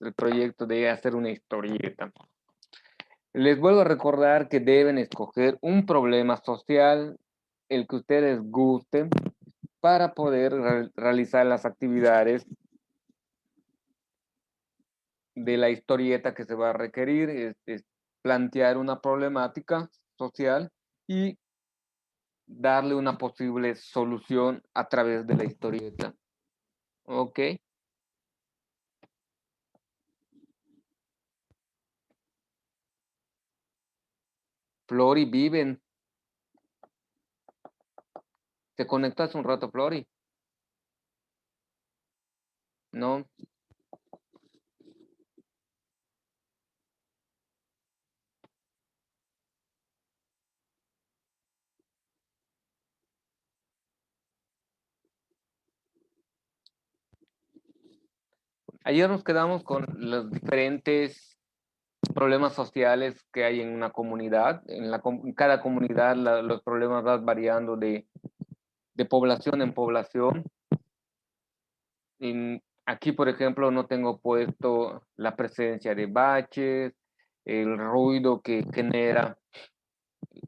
el proyecto de hacer una historieta. Les vuelvo a recordar que deben escoger un problema social, el que ustedes gusten, para poder realizar las actividades de la historieta que se va a requerir, es plantear una problemática social y darle una posible solución a través de la historieta. ¿Ok? Flori, viven. ¿Te conectó hace un rato, Flori? No. Ayer nos quedamos con los diferentes problemas sociales que hay en una comunidad. En cada comunidad los problemas van variando de población en población. Aquí, por ejemplo, no tengo puesto la presencia de baches, el ruido que genera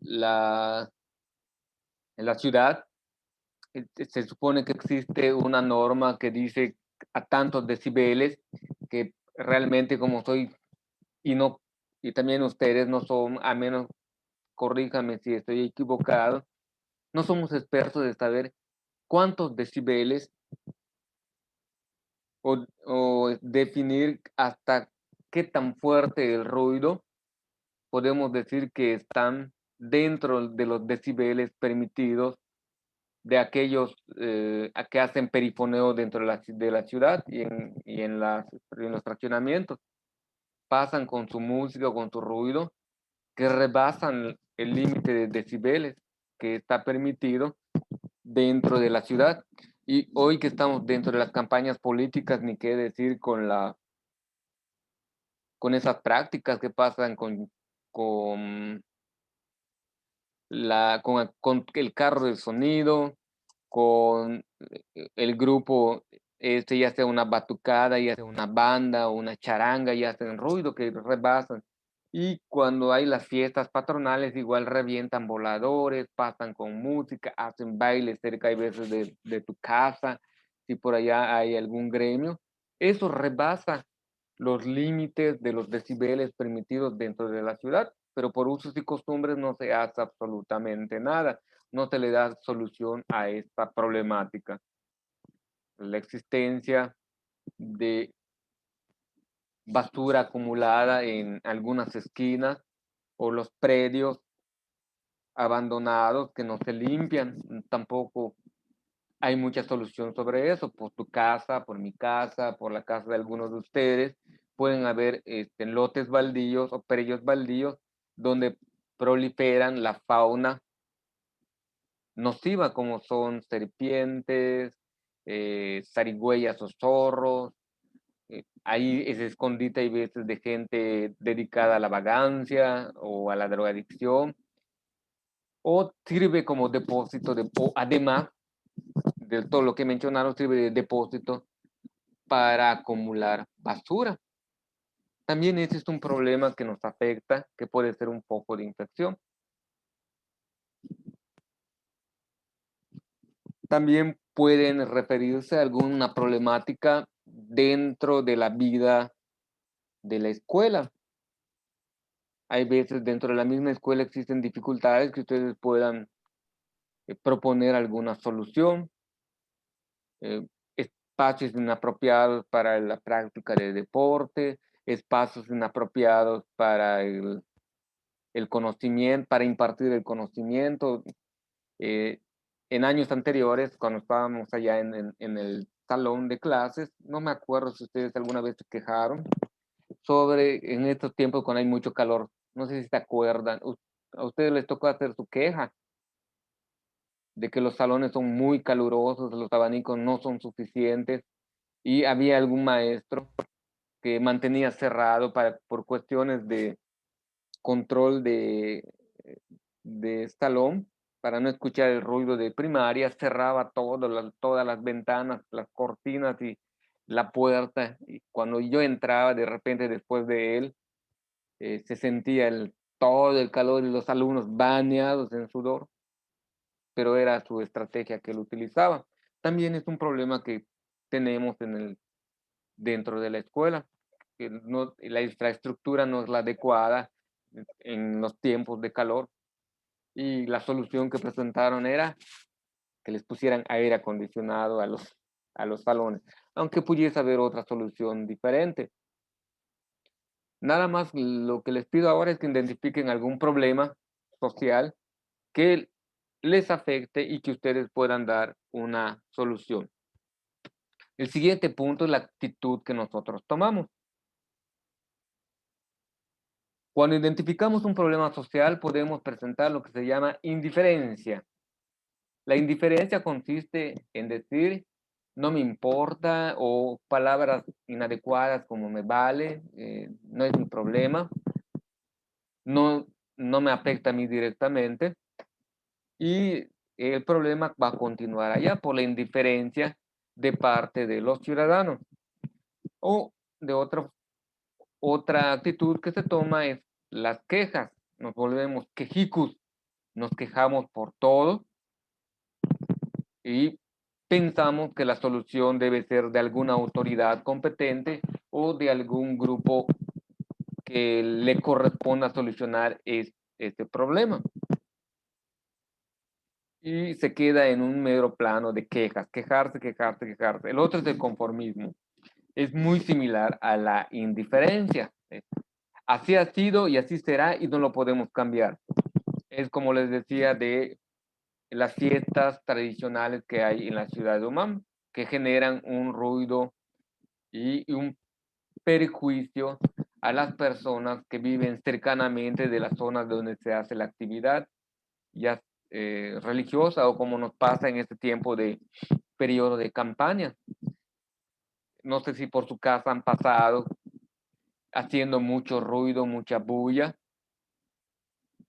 en la ciudad. Se supone que existe una norma que dice a tantos decibeles, que realmente como soy, y no, y también ustedes no son, a menos corríjame si estoy equivocado, no somos expertos de saber cuántos decibeles o definir hasta qué tan fuerte el ruido podemos decir que están dentro de los decibeles permitidos de aquellos a que hacen perifoneo dentro de la ciudad en los fraccionamientos. Pasan con su música o con su ruido que rebasan el límite de decibeles que está permitido dentro de la ciudad. Y hoy que estamos dentro de las campañas políticas, ni qué decir con esas prácticas que pasan con, con el carro del sonido, con el grupo, ya sea una batucada, ya sea una banda o una charanga, ya hacen ruido que rebasan. Y cuando hay las fiestas patronales, igual revientan voladores, pasan con música, hacen bailes cerca, hay veces de tu casa, si por allá hay algún gremio. Eso rebasa los límites de los decibeles permitidos dentro de la ciudad, pero por usos y costumbres no se hace absolutamente nada, no se le da solución a esta problemática. La existencia de basura acumulada en algunas esquinas o los predios abandonados que no se limpian, tampoco hay mucha solución sobre eso. Por tu casa, por mi casa, por la casa de algunos de ustedes, pueden haber lotes baldíos o predios baldíos donde proliferan la fauna nociva, como son serpientes, zarigüeyas o zorros. Ahí es escondite, hay veces de gente dedicada a la vagancia o a la drogadicción, o sirve como depósito, o además de todo lo que mencionaron, sirve de depósito para acumular basura. También ese es un problema que nos afecta, que puede ser un foco de infección. También pueden referirse a alguna problemática dentro de la vida de la escuela. Hay veces dentro de la misma escuela existen dificultades que ustedes puedan proponer alguna solución, espacios inapropiados para la práctica de deporte, espacios inapropiados para el conocimiento, para impartir el conocimiento. En años anteriores, cuando estábamos allá en el salón de clases, no me acuerdo si ustedes alguna vez se quejaron sobre en estos tiempos cuando hay mucho calor. No sé si se acuerdan. A ustedes les tocó hacer su queja de que los salones son muy calurosos, los abanicos no son suficientes y había algún maestro que mantenía cerrado por cuestiones de control de salón, para no escuchar el ruido de primaria, cerraba todas las ventanas, las cortinas y la puerta y cuando yo entraba de repente después de él, se sentía todo el calor y los alumnos bañados en sudor, pero era su estrategia que él utilizaba. También es un problema que tenemos dentro de la escuela, que no, la infraestructura no es la adecuada en los tiempos de calor y la solución que presentaron era que les pusieran aire acondicionado a los salones, aunque pudiese haber otra solución diferente. Nada más lo que les pido ahora es que identifiquen algún problema social que les afecte y que ustedes puedan dar una solución. El siguiente punto es la actitud que nosotros tomamos. Cuando identificamos un problema social, podemos presentar lo que se llama indiferencia. La indiferencia consiste en decir, no me importa, o palabras inadecuadas como me vale, no es mi problema, no, no me afecta a mí directamente, y el problema va a continuar allá por la indiferencia de parte de los ciudadanos. O de otra actitud que se toma es las quejas. Nos volvemos quejicos, nos quejamos por todo y pensamos que la solución debe ser de alguna autoridad competente o de algún grupo que le corresponda solucionar este problema. Y se queda en un mero plano de quejas, quejarse, quejarse, quejarse. El otro es el conformismo. Es muy similar a la indiferencia. Así ha sido y así será y no lo podemos cambiar. Es como les decía de las fiestas tradicionales que hay en la ciudad de Oman, que generan un ruido y un perjuicio a las personas que viven cercanamente de las zonas donde se hace la actividad, ya religiosa o como nos pasa en este tiempo de periodo de campaña. No sé si por su casa han pasado haciendo mucho ruido, mucha bulla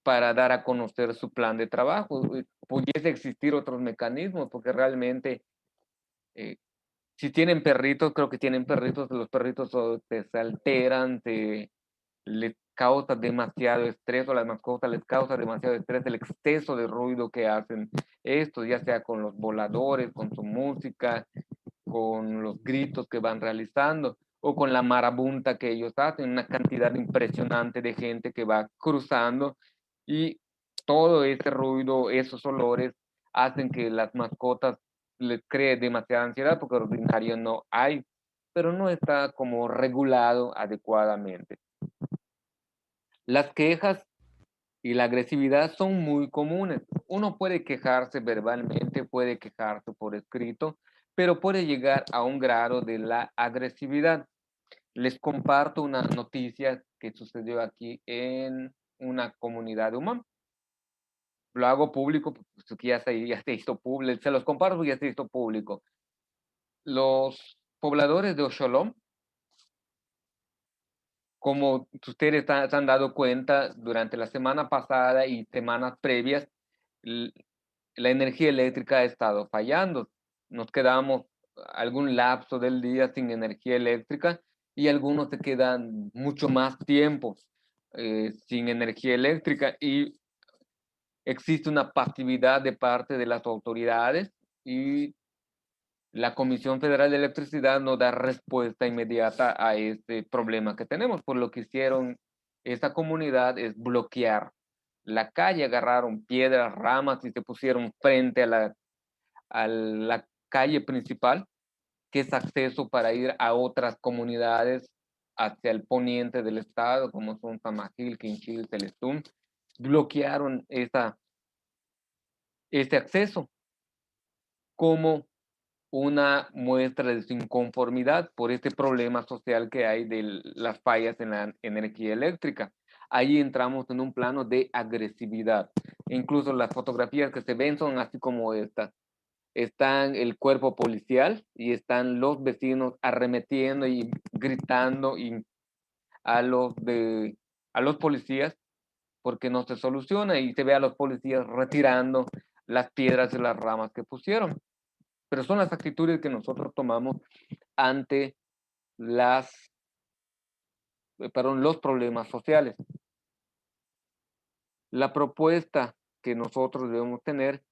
para dar a conocer su plan de trabajo. Pudiese existir otros mecanismos porque realmente eh, si tienen perritos, creo que tienen perritos, los perritos se alteran, les causa demasiado estrés o las mascotas les causa demasiado estrés el exceso de ruido que hacen estos, ya sea con los voladores, con su música, con los gritos que van realizando o con la marabunta que ellos hacen, una cantidad impresionante de gente que va cruzando y todo ese ruido, esos olores hacen que las mascotas les cree demasiada ansiedad porque ordinario no hay, pero no está como regulado adecuadamente. Las quejas y la agresividad son muy comunes. Uno puede quejarse verbalmente, puede quejarse por escrito, pero puede llegar a un grado de la agresividad. Les comparto una noticia que sucedió aquí en una comunidad humana. Lo hago público porque ya se hizo público, se los comparto porque ya se hizo público. Los pobladores de Osholom, como ustedes se han dado cuenta durante la semana pasada y semanas previas, la energía eléctrica ha estado fallando. Nos quedamos algún lapso del día sin energía eléctrica y algunos se quedan mucho más tiempo sin energía eléctrica y existe una pasividad de parte de las autoridades y la Comisión Federal de Electricidad no da respuesta inmediata a este problema que tenemos. Por lo que hicieron esta comunidad es bloquear la calle, agarraron piedras, ramas y se pusieron frente a la calle principal, que es acceso para ir a otras comunidades hacia el poniente del estado, como son Samajil, Quinchil, Celestún. Bloquearon este acceso como una muestra de su inconformidad por este problema social que hay de las fallas en la energía eléctrica. Ahí entramos en un plano de agresividad. Incluso las fotografías que se ven son así como estas. Están el cuerpo policial y están los vecinos arremetiendo y gritando a los policías porque no se soluciona y se ve a los policías retirando las piedras y las ramas que pusieron. pero son las actitudes que nosotros tomamos ante los problemas sociales. La propuesta que nosotros debemos tener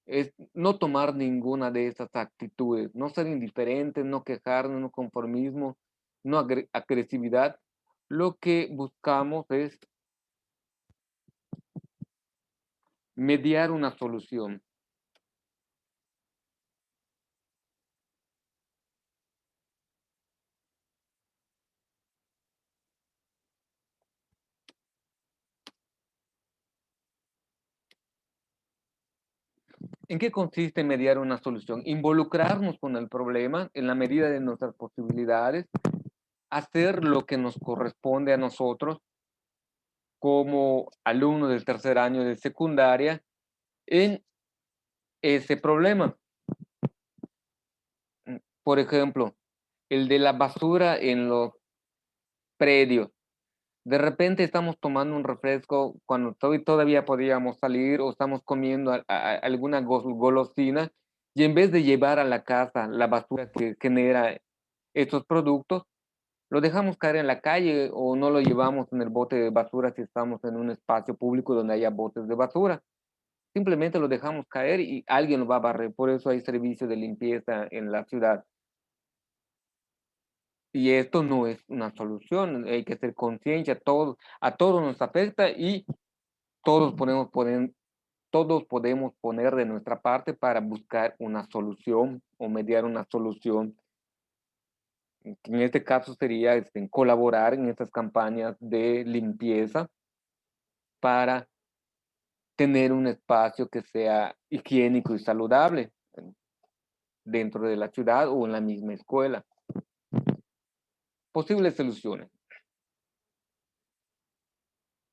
es no tomar ninguna de esas actitudes, no ser indiferentes, no quejarnos, no conformismo, no agresividad. Lo que buscamos es mediar una solución. ¿En qué consiste mediar una solución? Involucrarnos con el problema en la medida de nuestras posibilidades, hacer lo que nos corresponde a nosotros como alumnos del tercer año de secundaria en ese problema. Por ejemplo, el de la basura en los predios. De repente estamos tomando un refresco cuando todavía podíamos salir o estamos comiendo alguna golosina y en vez de llevar a la casa la basura que genera estos productos, lo dejamos caer en la calle o no lo llevamos en el bote de basura si estamos en un espacio público donde haya botes de basura. Simplemente lo dejamos caer y alguien lo va a barrer. Por eso hay servicios de limpieza en la ciudad. Y esto no es una solución, hay que ser conciencia, a todos nos afecta y todos podemos poner de nuestra parte para buscar una solución o mediar una solución. En este caso sería colaborar en estas campañas de limpieza para tener un espacio que sea higiénico y saludable dentro de la ciudad o en la misma escuela. Posibles soluciones.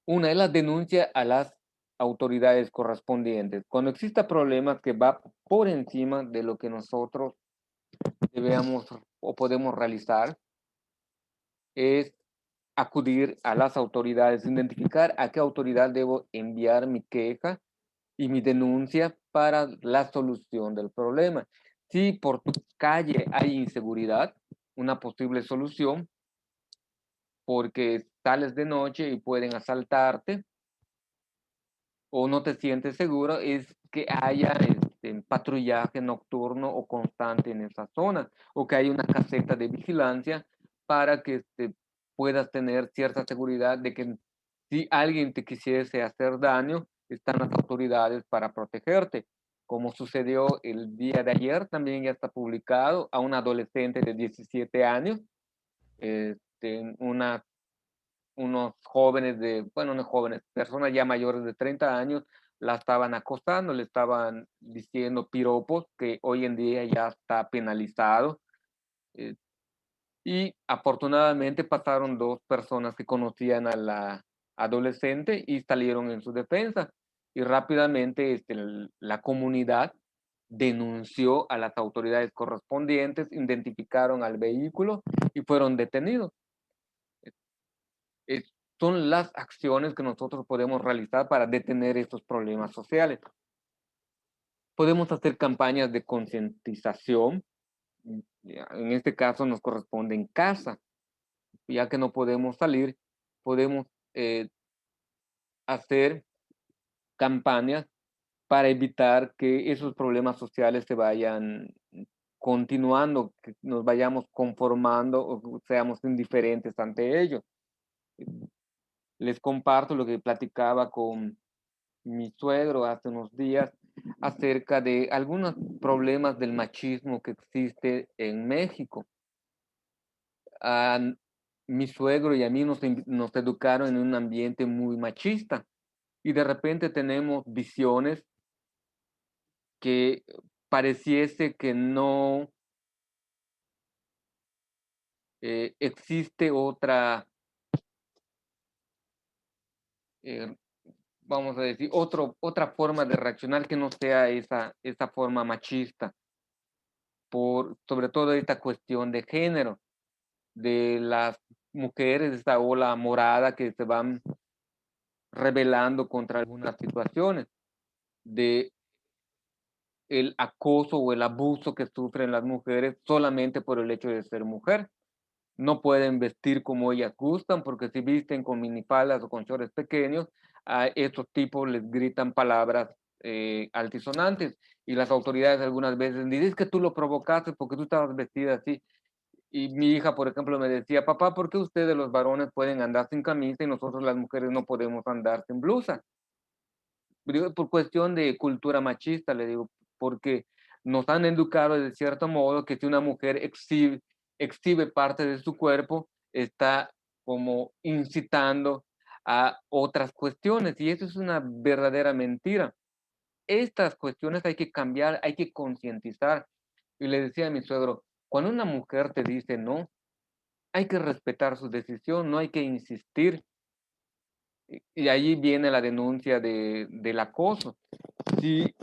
Una es la denuncia a las autoridades correspondientes. Cuando exista problemas que va por encima de lo que nosotros debemos o podemos realizar, es acudir a las autoridades, identificar a qué autoridad debo enviar mi queja y mi denuncia para la solución del problema. Si por tu calle hay inseguridad, una posible solución, porque sales de noche y pueden asaltarte, o no te sientes seguro, es que haya patrullaje nocturno o constante en esa zona, o que haya una caseta de vigilancia para que puedas tener cierta seguridad de que si alguien te quisiese hacer daño, están las autoridades para protegerte. Como sucedió el día de ayer, también ya está publicado a un adolescente de 17 años, unos jóvenes bueno, no jóvenes, personas ya mayores de 30 años, la estaban acosando, le estaban diciendo piropos, que hoy en día ya está penalizado. eh, y afortunadamente pasaron dos personas que conocían a la adolescente y salieron en su defensa. Y rápidamente la comunidad denunció a las autoridades correspondientes, identificaron al vehículo y fueron detenidos. eh, Son las acciones que nosotros podemos realizar para detener estos problemas sociales. Podemos hacer campañas de concientización. En este caso nos corresponde en casa, ya que no podemos salir, podemos hacer campañas para evitar que esos problemas sociales se vayan continuando, que nos vayamos conformando o seamos indiferentes ante ellos. Les comparto lo que platicaba con mi suegro hace unos días acerca de algunos problemas del machismo que existe en México. A mi suegro y a mí nos educaron en un ambiente muy machista y de repente tenemos visiones que pareciese que no existe otra, eh, vamos a decir, otra forma de reaccionar que no sea esa forma machista, sobre todo esta cuestión de género, de las mujeres, esta ola morada que se van rebelando contra algunas situaciones, de el acoso o el abuso que sufren las mujeres solamente por el hecho de ser mujer. No pueden vestir como ellas gustan, porque si visten con minifaldas o con shorts pequeños, a estos tipos les gritan palabras altisonantes, y las autoridades algunas veces dicen: "Es que tú lo provocaste porque tú estabas vestida así". Y mi hija, por ejemplo, me decía: "Papá, ¿por qué ustedes los varones pueden andar sin camisa y nosotros las mujeres no podemos andar sin blusa?". Digo: "Por cuestión de cultura machista", le digo, porque nos han educado de cierto modo que si una mujer exhibe parte de su cuerpo, está como incitando a otras cuestiones, y eso es una verdadera mentira. Estas cuestiones hay que cambiar, hay que concientizar. Y le decía a mi suegro: "Cuando una mujer te dice no, hay que respetar su decisión, no hay que insistir". Y allí viene la denuncia del acoso. Si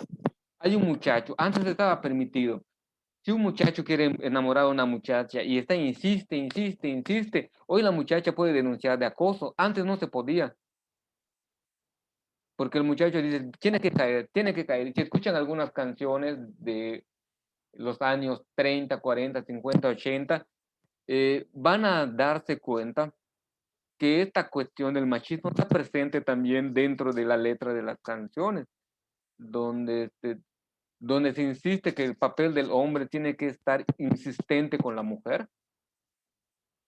hay un muchacho, antes estaba permitido, si un muchacho quiere enamorar a una muchacha y esta insiste, insiste, insiste, hoy la muchacha puede denunciar de acoso, antes no se podía, porque el muchacho dice: "Tiene que caer, tiene que caer". Y si escuchan algunas canciones de los años 30, 40, 50, 80, van a darse cuenta que esta cuestión del machismo está presente también dentro de la letra de las canciones, donde donde se insiste que el papel del hombre tiene que estar insistente con la mujer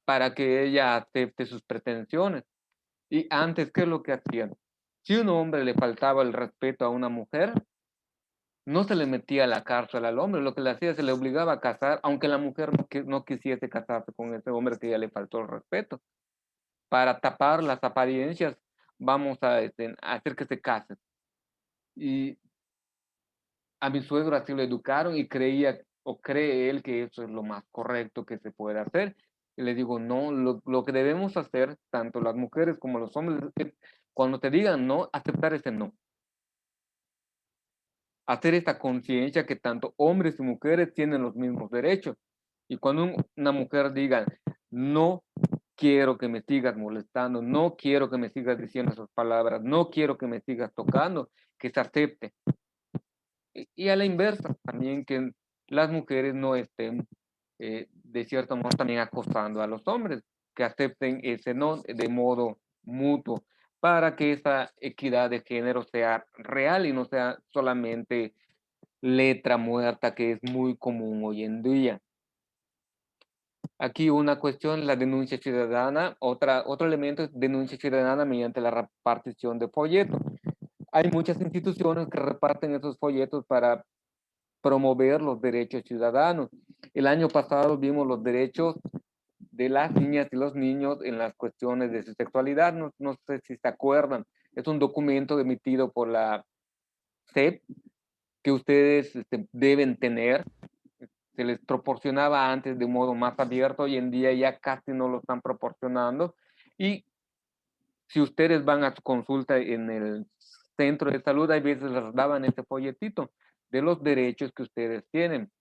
para que ella acepte sus pretensiones. Y antes, ¿qué es lo que hacían? Si un hombre le faltaba el respeto a una mujer, no se le metía a la cárcel al hombre, lo que le hacía, se le obligaba a casar, aunque la mujer no quisiese casarse con ese hombre que ya le faltó el respeto. Para tapar las apariencias, vamos a hacer que se casen. Y a mi suegro así lo educaron y creía o cree él que eso es lo más correcto que se puede hacer. Y le digo: "No, lo que debemos hacer, tanto las mujeres como los hombres, es cuando te digan no, aceptar ese no. Hacer esta conciencia que tanto hombres y mujeres tienen los mismos derechos. Y cuando una mujer diga: no quiero que me sigas molestando, no quiero que me sigas diciendo esas palabras, no quiero que me sigas tocando", que se acepte. Y a la inversa, también que las mujeres no estén, de cierto modo, también acosando a los hombres, que acepten ese no de modo mutuo, para que esa equidad de género sea real y no sea solamente letra muerta, que es muy común hoy en día. Aquí una cuestión, la denuncia ciudadana, otro elemento es denuncia ciudadana mediante la repartición de folletos. Hay muchas instituciones que reparten esos folletos para promover los derechos ciudadanos. El año pasado vimos los derechos de las niñas y los niños en las cuestiones de su sexualidad, no sé si se acuerdan. Es un documento emitido por la SEP que ustedes deben tener. Se les proporcionaba antes de un modo más abierto, hoy en día ya casi no lo están proporcionando. Y si ustedes van a su consulta en el centro de salud, hay veces les daban este folletito de los derechos que ustedes tienen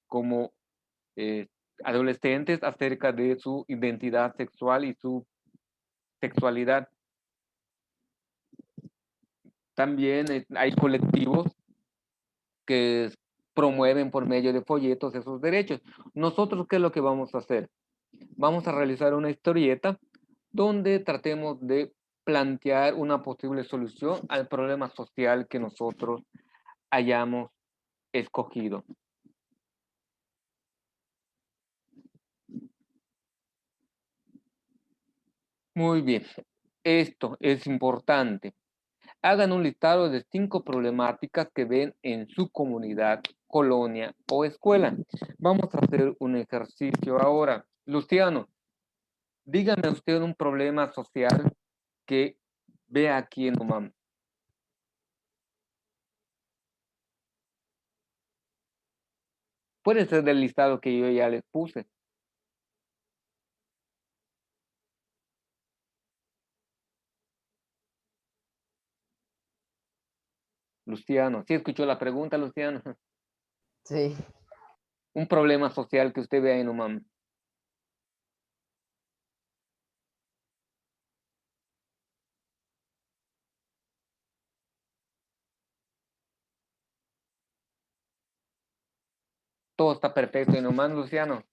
como eh, adolescentes acerca de su identidad sexual y su sexualidad. También hay colectivos que promueven por medio de folletos esos derechos. Nosotros, ¿qué es lo que vamos a hacer? Vamos a realizar una historieta donde tratemos de plantear una posible solución al problema social que nosotros hayamos escogido. Muy bien, esto es importante. Hagan un listado de 5 problemáticas que ven en su comunidad, colonia o escuela. Vamos a hacer un ejercicio ahora. Luciano, dígame usted un problema social que vea aquí en Oman. Puede ser del listado que yo ya les puse. Luciano, ¿sí escuchó la pregunta, Luciano? Sí, Un problema social que usted vea en Oman. todo está perfecto y nomás, Luciano.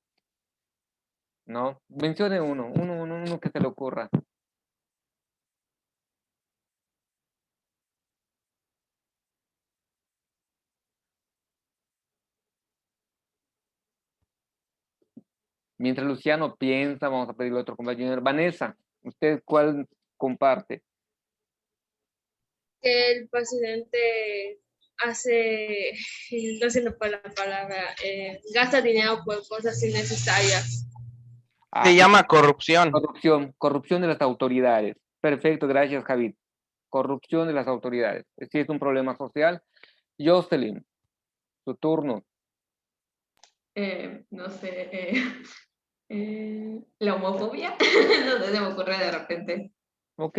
No, mencione uno que se le ocurra. Mientras Luciano piensa, vamos a pedirle a otro compañero. Vanessa, ¿usted cuál comparte? Que el presidente hace, no sé la palabra, gasta dinero por cosas innecesarias. Se llama corrupción. Corrupción de las autoridades. Perfecto, gracias, Javid. Corrupción de las autoridades. Sí, es un problema social. Jocelyn, su turno. No sé, la homofobia, no sé, se me ocurre de repente. Ok.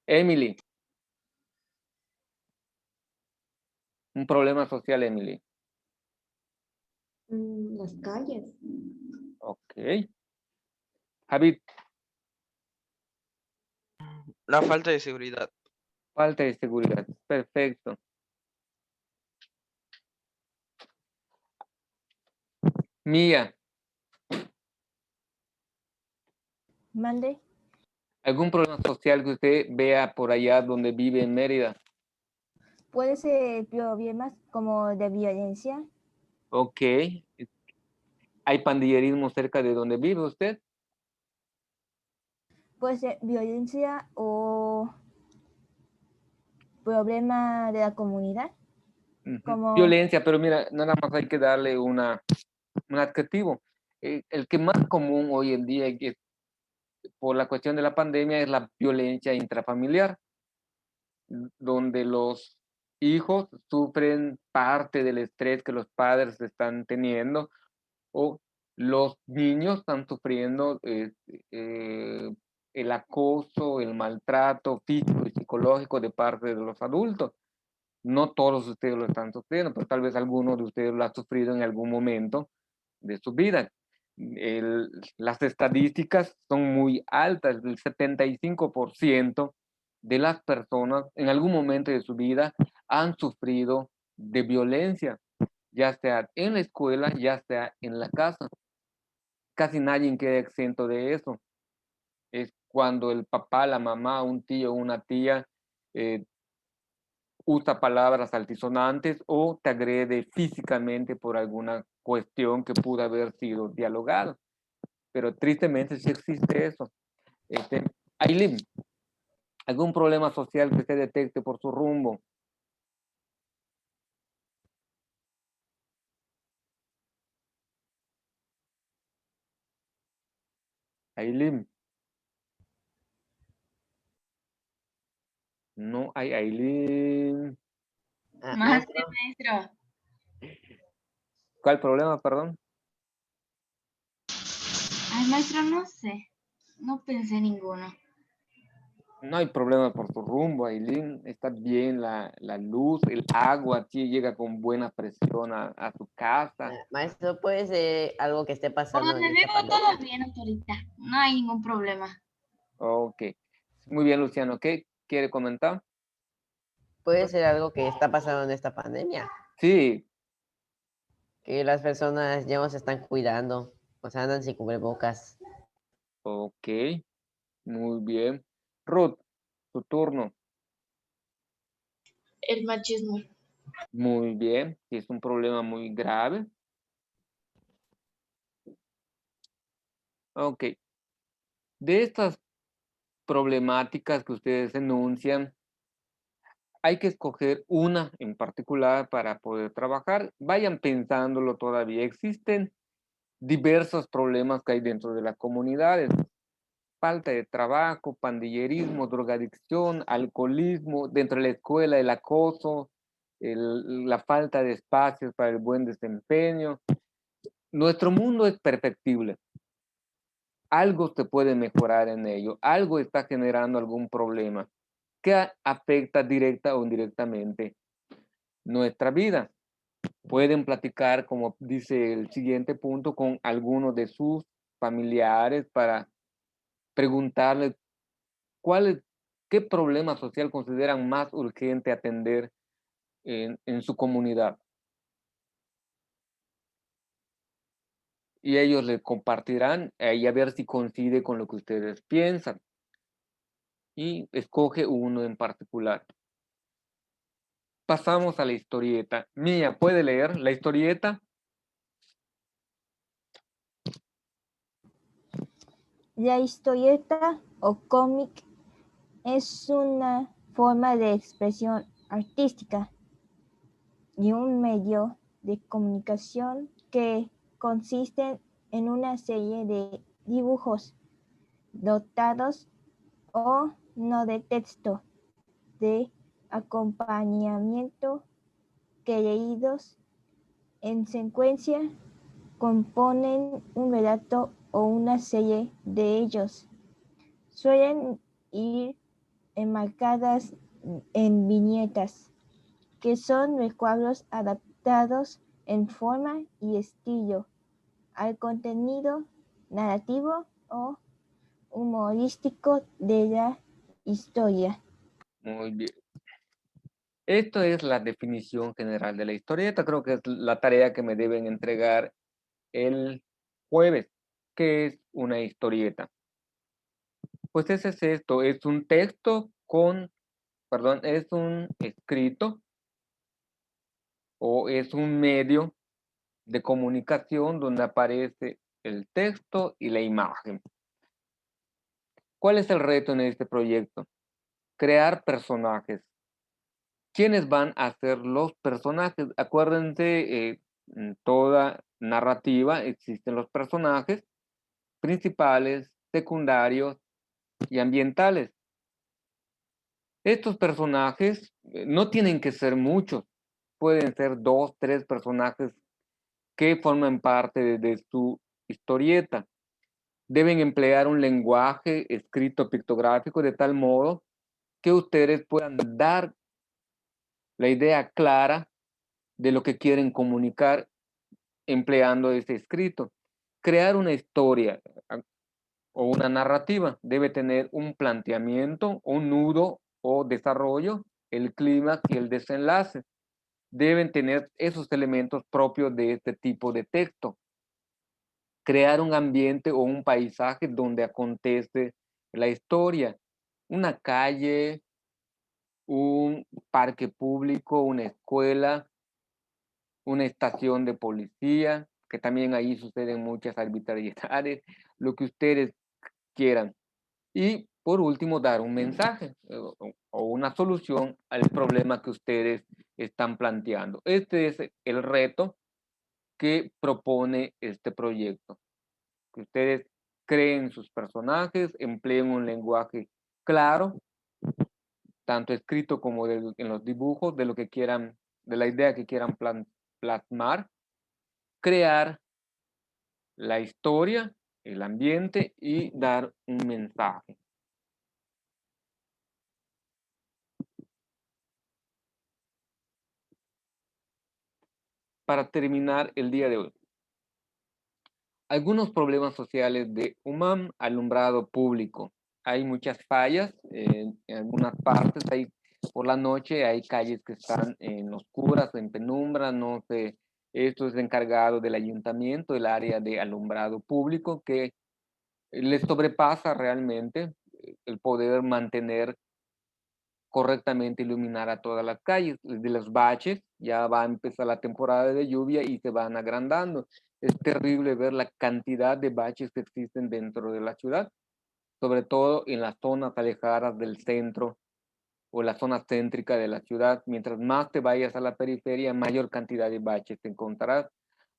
Emily. Un problema social, Emily. Las calles. Ok. Javid, La falta de seguridad. falta de seguridad. Perfecto. Mía, Mande. ¿algún problema social que usted vea por allá donde vive en Mérida? Puede ser problemas como de violencia. Ok. ¿Hay pandillerismo cerca de donde vive usted? Puede ser violencia o problema de la comunidad. Como Violencia, pero mira, nada más hay que darle un adjetivo. El que más común hoy en día, por la cuestión de la pandemia, es la violencia intrafamiliar, donde los hijos sufren parte del estrés que los padres están teniendo, o los niños están sufriendo el acoso, el maltrato físico y psicológico de parte de los adultos. No todos ustedes lo están sufriendo, pero tal vez alguno de ustedes lo ha sufrido en algún momento de su vida. Las estadísticas son muy altas, el 75% de las personas en algún momento de su vida han sufrido de violencia, ya sea en la escuela, ya sea en la casa. Casi nadie queda exento de eso. Es cuando el papá, la mamá, un tío, una tía eh, usa palabras altisonantes o te agrede físicamente por alguna cuestión que pudo haber sido dialogada. Pero tristemente sí existe eso. Ailín, ¿algún problema social que se detecte por su rumbo? Ailín. No hay Ailín. Maestro. ¿Cuál problema, perdón? Ay, maestro, no sé. No pensé ninguno. No hay problema por su rumbo, Ailín. Está bien la luz, el agua, sí llega con buena presión a su casa. Maestro, puede ser algo que esté Por pasando donde en esta vivo todo pandemia. bien hasta ahorita. No hay ningún problema. Ok. Muy bien, Luciano. ¿Qué quiere comentar? Puede ser algo que está pasando en esta pandemia. Sí. Que las personas ya no se están cuidando. O sea, andan sin cubrebocas. Ok. Muy bien. Ruth, tu turno. El machismo. Muy bien. Sí, es un problema muy grave. Ok. De estas problemáticas que ustedes enuncian, hay que escoger una en particular para poder trabajar. Vayan pensándolo todavía. Existen diversos problemas que hay dentro de las comunidades. Falta de trabajo, pandillerismo, drogadicción, alcoholismo, dentro de la escuela el acoso, la falta de espacios para el buen desempeño. Nuestro mundo es perfectible. Algo se puede mejorar en ello, algo está generando algún problema que afecta directa o indirectamente nuestra vida. Pueden platicar, como dice el siguiente punto, con alguno de sus familiares para preguntarles cuál, qué problema social consideran más urgente atender en su comunidad. y ellos le compartirán y a ver si coincide con lo que ustedes piensan. Y escoge uno en particular. Pasamos a la historieta. Mía, ¿puede leer la historieta? La historieta o cómic es una forma de expresión artística y un medio de comunicación que consiste en una serie de dibujos dotados o no de texto de acompañamiento que leídos en secuencia componen un relato o una serie de ellos. Suelen ir enmarcadas en viñetas, que son recuadros adaptados en forma y estilo al contenido narrativo o humorístico de la historia. Muy bien. Esto es la definición general de la historieta. Creo que es la tarea que me deben entregar el jueves. ¿Qué es una historieta? Pues ese es esto, es un texto es un escrito o es un medio de comunicación donde aparece el texto y la imagen. ¿Cuál es el reto en este proyecto? Crear personajes. ¿Quiénes van a ser los personajes? Acuérdense, en toda narrativa existen los personajes principales, secundarios y ambientales. Estos personajes no tienen que ser muchos, pueden ser 2, 3 personajes que forman parte de su historieta. Deben emplear un lenguaje escrito pictográfico de tal modo que ustedes puedan dar la idea clara de lo que quieren comunicar empleando ese escrito. Crear una historia o una narrativa debe tener un planteamiento, un nudo o desarrollo, el clímax y el desenlace. Deben tener esos elementos propios de este tipo de texto. Crear un ambiente o un paisaje donde acontece la historia. Una calle, un parque público, una escuela, una estación de policía, que también ahí suceden muchas arbitrariedades, lo que ustedes quieran. Y por último, dar un mensaje o una solución al problema que ustedes están planteando. Este es el reto que propone este proyecto. Que ustedes creen sus personajes, empleen un lenguaje claro, tanto escrito como en los dibujos, de lo que quieran, de la idea que quieran plasmar, crear la historia, el ambiente y dar un mensaje. Para terminar el día de hoy, algunos problemas sociales de UMAM, alumbrado público. Hay muchas fallas en algunas partes, por la noche hay calles que están en oscuras, en penumbra, no sé, esto es encargado del ayuntamiento, el área de alumbrado público, que les sobrepasa realmente el poder mantener correctamente iluminar a todas las calles. De los baches, ya va a empezar la temporada de lluvia y se van agrandando. Es terrible ver la cantidad de baches que existen dentro de la ciudad, sobre todo en las zonas alejadas del centro o la zona céntrica de la ciudad. Mientras más te vayas a la periferia, mayor cantidad de baches te encontrarás.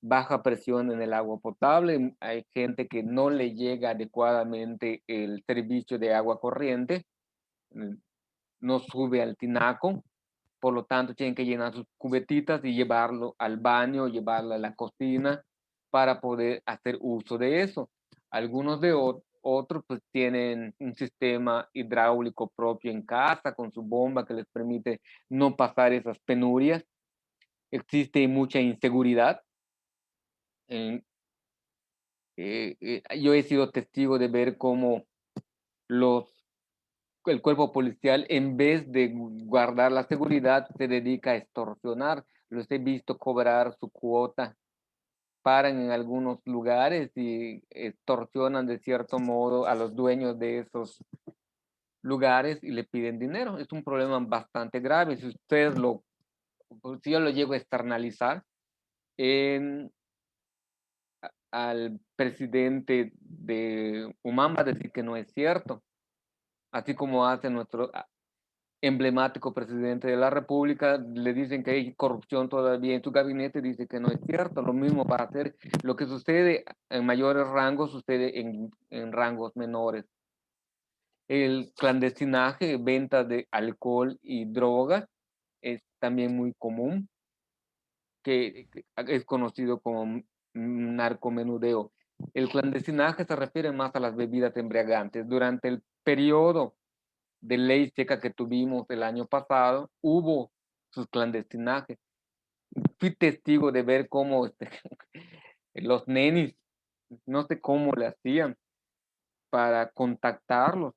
Baja presión en el agua potable. Hay gente que no le llega adecuadamente el servicio de agua corriente, no sube al tinaco, por lo tanto tienen que llenar sus cubetitas y llevarlo al baño, llevarlo a la cocina para poder hacer uso de eso. Algunos de otros pues tienen un sistema hidráulico propio en casa con su bomba que les permite no pasar esas penurias. Existe mucha inseguridad. Yo he sido testigo de ver cómo el cuerpo policial, en vez de guardar la seguridad, se dedica a extorsionar. Los he visto cobrar su cuota paran en algunos lugares y extorsionan de cierto modo a los dueños de esos lugares y le piden dinero. Es un problema bastante grave. Si ustedes si yo lo llego a externalizar al presidente de Humán, va a decir que no es cierto, así como hace nuestro emblemático presidente de la República, le dicen que hay corrupción todavía en su gabinete, dice que no es cierto. Lo mismo para hacer lo que sucede en mayores rangos, sucede en rangos menores. El clandestinaje, venta de alcohol y drogas, es también muy común, que es conocido como narcomenudeo. El clandestinaje se refiere más a las bebidas embriagantes. Durante el periodo de ley seca que tuvimos el año pasado, hubo sus clandestinajes. Fui testigo de ver cómo los nenis, no sé cómo le hacían para contactarlos,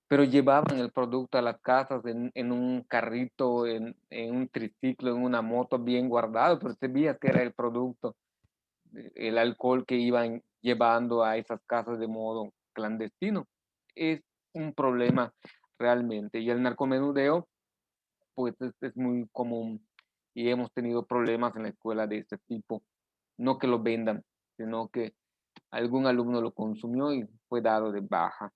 pero llevaban el producto a las casas en un carrito, en un triciclo, en una moto bien guardado, pero se veía que era el producto, el alcohol que iban llevando a esas casas de modo clandestino. Es un problema realmente. Y el narcomenudeo, pues es muy común y hemos tenido problemas en la escuela de este tipo. No que lo vendan, sino que algún alumno lo consumió y fue dado de baja.